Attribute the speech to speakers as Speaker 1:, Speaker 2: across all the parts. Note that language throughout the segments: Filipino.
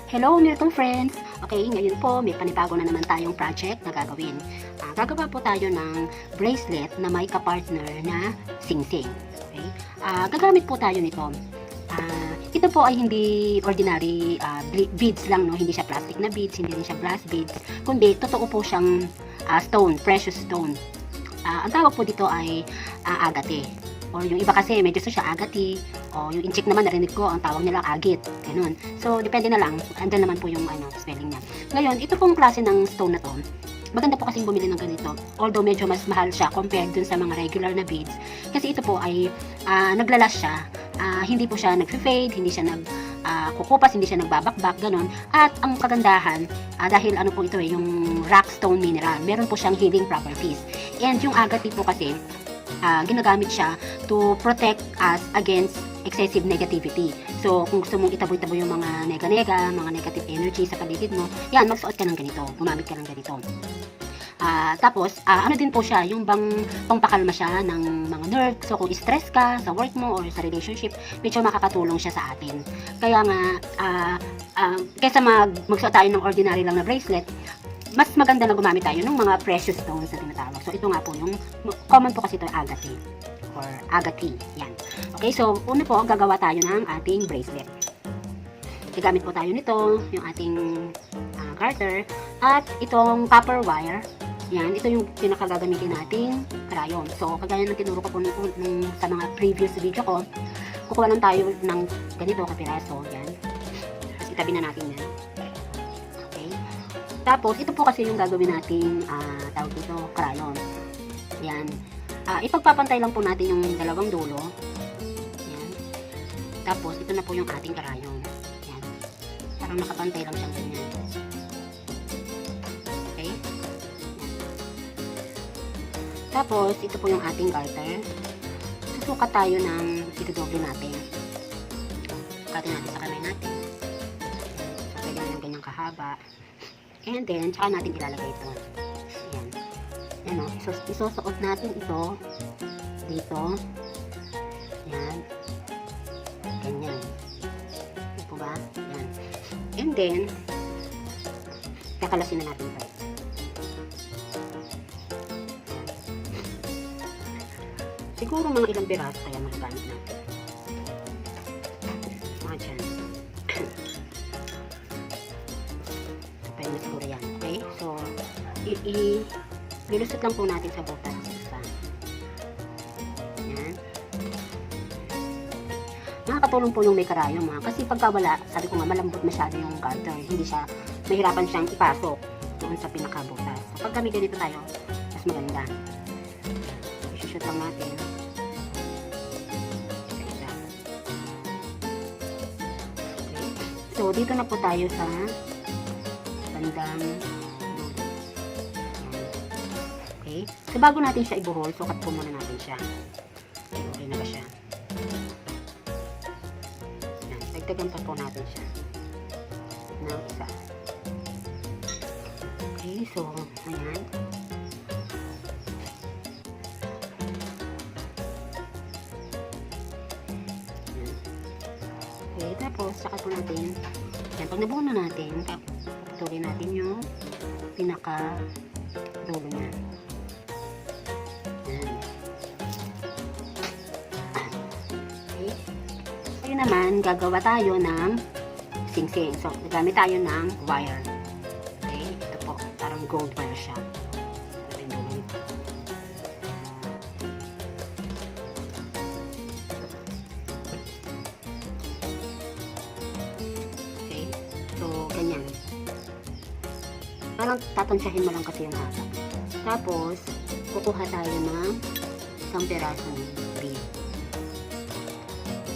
Speaker 1: Hello MeRaquel friends! Okay, ngayon po may panibago na naman tayong project na gagawin. Gagawa po tayo ng bracelet na may kapartner na singsing. Okay? Gagamit po tayo nito. Ito po ay hindi ordinary beads lang, no? Hindi siya plastic na beads, hindi rin siya brass beads, kundi totoo po siyang stone, precious stone. Ang tawag po dito ay agate. Or yung iba kasi medyo siya agati, o yung inchik naman narinig ko ang tawag nila agit, ganun. So depende na lang, andyan naman po yung spelling niya. Ngayon, ito pong klase ng stone na to, maganda po kasing bumili ng ganito, although medyo mas mahal siya compared dun sa mga regular na beads, kasi ito po ay naglalas siya, hindi po siya nag-fade, hindi siya kukupas, hindi siya nagbabakbak, ganun. At ang kagandahan, dahil ano po ito yung rock stone mineral, meron po siyang healing properties. And yung agate po kasi, ginagamit siya to protect us against excessive negativity. So, kung gusto mong itaboy-taboy yung mga nega-nega, mga negative energy sa paligid mo, yan, magsuot ka ng ganito, gumamit ka ng ganito. Tapos, ano din po siya, yung pangpakalma siya ng mga nerve. So, kung stress ka sa work mo or sa relationship, medyo makakatulong siya sa atin. Kaya nga, kaysa magsuot tayo ng ordinary lang na bracelet, mas maganda na gumamit tayo ng mga precious stones na tinatawag. So, ito nga po yung, common po kasi ito agate or agate. Yan. Okay, so, una po, gagawa tayo ng ating bracelet. Gagamit po tayo nito, yung ating garter, at itong copper wire. Yan, ito yung pinakagagamitin nating crayon. So, kagaya ng tinuro ko po sa mga previous video ko, kukuha lang tayo ng ganito kapiraso. Yan. Tapos, itabi na natin yan. Tapos, ito po kasi yung gagawin nating tawag dito, crayon. Yan. Ipagpapantay lang po natin yung dalawang dulo. Yan. Tapos, ito na po yung ating crayon. Yan. Parang nakapantay lang siyang ganyan. Okay? Yan. Tapos, ito po yung ating garter. Susukat tayo ng itudoble natin. Sukatin natin sa kamay natin. So, kailangan yung ganyang kahaba. And then, tsaka natin ilalagay ito. Ayan. Ayan o. Isusuot natin ito dito. Ayan. Ganyan. Ito po ba? Ayan. And then, kakalasin na natin ito. Siguro mga ilang biraso kaya magagamit natin. Mga dyan. Siguro yan. Okay? So, lilusot lang po natin sa butas. Yan. Nakakatulong po yung may karayom kasi pagka wala, sabi ko nga malambot masyado yung garter. Hindi siya, mahirapan siyang ipasok doon sa pinakabutas. So, pagka may ganito tayo, mas maganda. Isushoot lang natin. Isa. Okay. So, dito na po tayo sa bandang dulo. Okay? So, bago natin siya ibuhol, sukat po muna natin siya. Okay na ba siya? Yan. Dagdagan pa po natin siya ng isa. Okay, so, ayan. Okay, tapos, saka po natin, yan, pag nabuo na natin, patuloy natin yung pinaka dulo niya. Yan. Okay. Ngayon naman, gagawa tayo ng singsing. So, gagamit tayo ng wire. Okay, ito po, parang gold wire siya. Okay, so, ganyan. Parang tatansyahin mo lang kasi yung haba. Tapos, kukuha tayo ng isang peraso ng bead.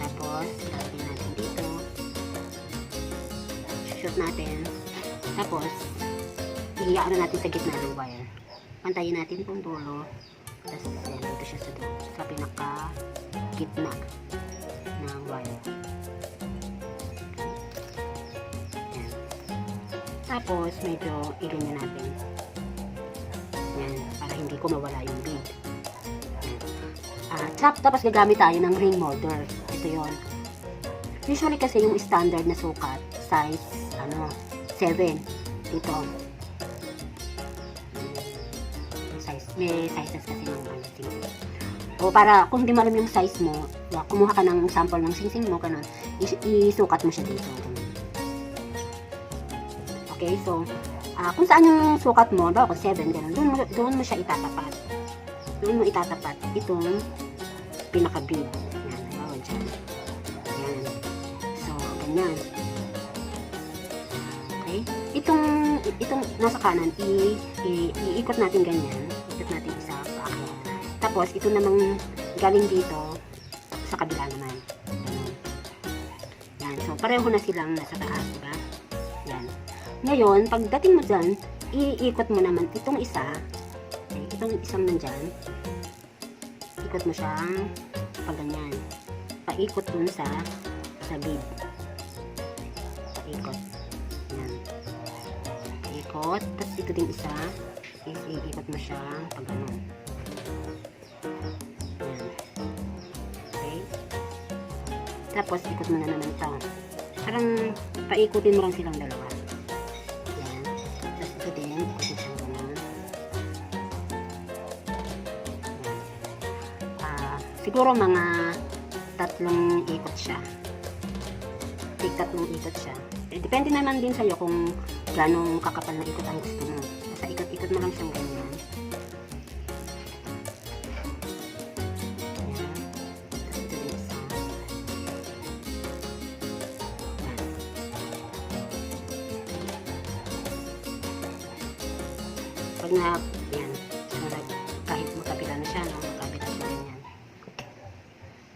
Speaker 1: Tapos, lalagay natin dito. Shoot natin. Tapos, ihiyaano natin sa gitna ng wire. Pantayin natin itong dulo. Tapos, dito siya sa pinaka-gitna ng wire. Tapos, medyo iganyan natin. Yan, para hindi ko mawala yung bead. Tapos, gagamit tayo ng ring molder. Ito yon. Usually kasi yung standard na sukat, size, 7. Dito. May sizes kasi ng singsing. O para, kung hindi mo alam yung size mo, kumuha ka ng sample ng singsing mo, ganun, isukat mo siya dito. Ganun. Okay, so, kung saan yung sukat mo, daw kung 7, ganun, doon mo siya itatapat. Doon mo itatapat itong pinaka-bead. Yan, halimbawa dyan. Yan. So, ganyan. Okay? Itong nasa kanan, iikot natin ganyan. Ikot natin isa pa. Tapos, ito namang galing dito sa kabila naman. Ganun. Yan. So, pareho na silang nasa taas, diba? Yan. Ngayon, pagdating mo dyan, iikot mo naman itong isa. Okay? Itong isang nandyan. Ikot mo siyang pag ganyan. Paikot dun sa bead. Paikot. Yan. Paikot. Tapos ito din isa. Iikot mo siyang pag ganun. Yan. Okay. Tapos ikot mo na naman ito. Parang paikutin mo lang silang dalawa. Yan. Tapos ito din. Ikot mo siyang ganun. Siguro mga 3 ikot siya. Tatlong ikot siya. Depende naman din sa'yo kung gano'ng kakapal na ikot ang gusto mo. Basta ikot mo lang siyang ganyan. Ayan. Tapos ito din isa. Ayan. Pag na, yan. Kahit magkabila na siya, no? Magkabila siya ganyan.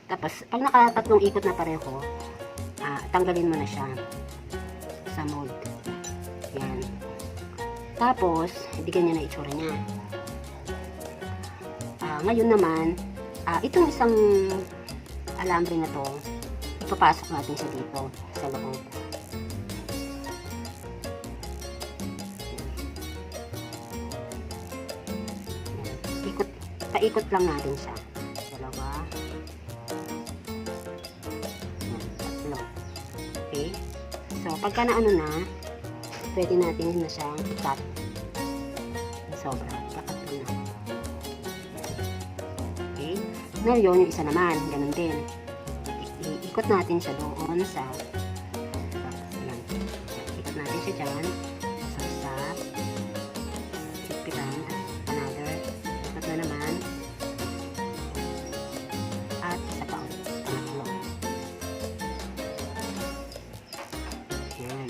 Speaker 1: Tapos, pag naka-3 ikot na pareho, tanggalin mo na siya sa mold. Yan. Tapos, hindi ganyan na itsura niya. Ngayon naman, itong isang alambre na to, ipapasok natin siya dito sa loob. Yan. Paikot lang natin siya. Dalawa. Okay. So, pagka naano na, pwede natin na siyang i-cut. Sobra. I-cut lang na. Okay. Ngayon, yung isa naman, ganun din. Ikot natin siya doon sa yan. Ikot natin siya dyan. Sa isa. Higpitan. Another. Ikot na naman. At isa pa ulit. Pangatlo. Yan.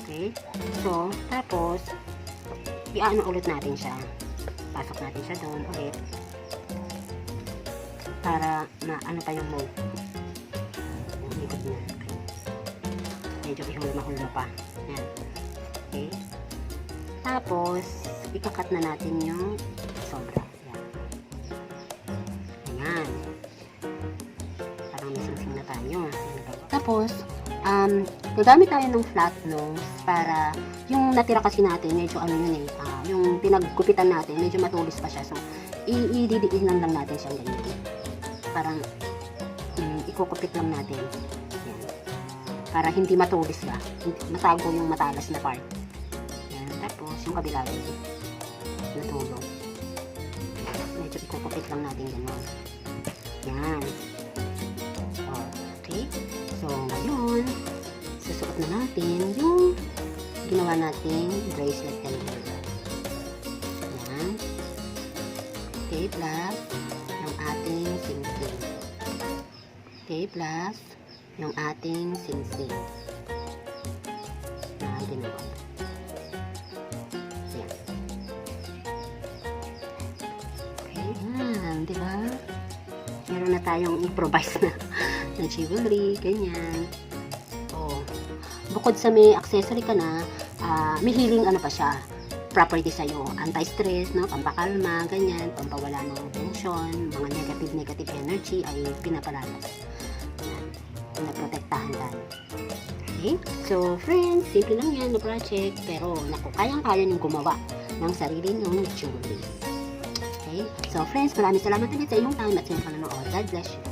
Speaker 1: Okay. So, tapos, i-ano ulit natin siya. Pasok natin siya doon ulit. Para ano pa yung mold. Ikot na. Okay. Medyo ihulma-hulma pa. Yan. Okay. Tapos, ikakat na natin yung sobra. Yan. Ayan. Parang may sing-sing na tayo. Tapos, gagamit tayo ng flat nose para yung natira kasi natin, medyo ano yun eh, yung pinaggupitan natin, medyo matulis pa siya. So, ididiin lang natin siya ganyan. Parang, ikukupit lang natin. Yan. Para hindi matulis ba. Matago yung matalas na part. Yan. Tapos, yung kabila din. Natulog. Medyo ikukupit lang natin ganyan. Yan. Okay. So, ngayon, susuot na natin yung ginawa nating bracelet kanina. Yan. Okay, plus yung ating sing-sing. Okay, plus yung ating sing-sing na ginawa. Yan. Okay, yan. Diba? Meron na tayong improvise na jewelry, ganyan. Bukod sa may accessory ka na, may healing ano pa siya, property sa'yo, anti-stress, no? Pampakalma, ganyan, pampawala ng tension, mga negative energy ay pinapalalas. Yan, pinaprotektahan tayo. Okay? So, friends, simple lang yan na project, pero naku, kayang-kaya niyong gumawa ng sarili niyong jewelry. Okay? So, friends, maraming salamat ulit sa iyong time at sa iyong panonood. God bless you.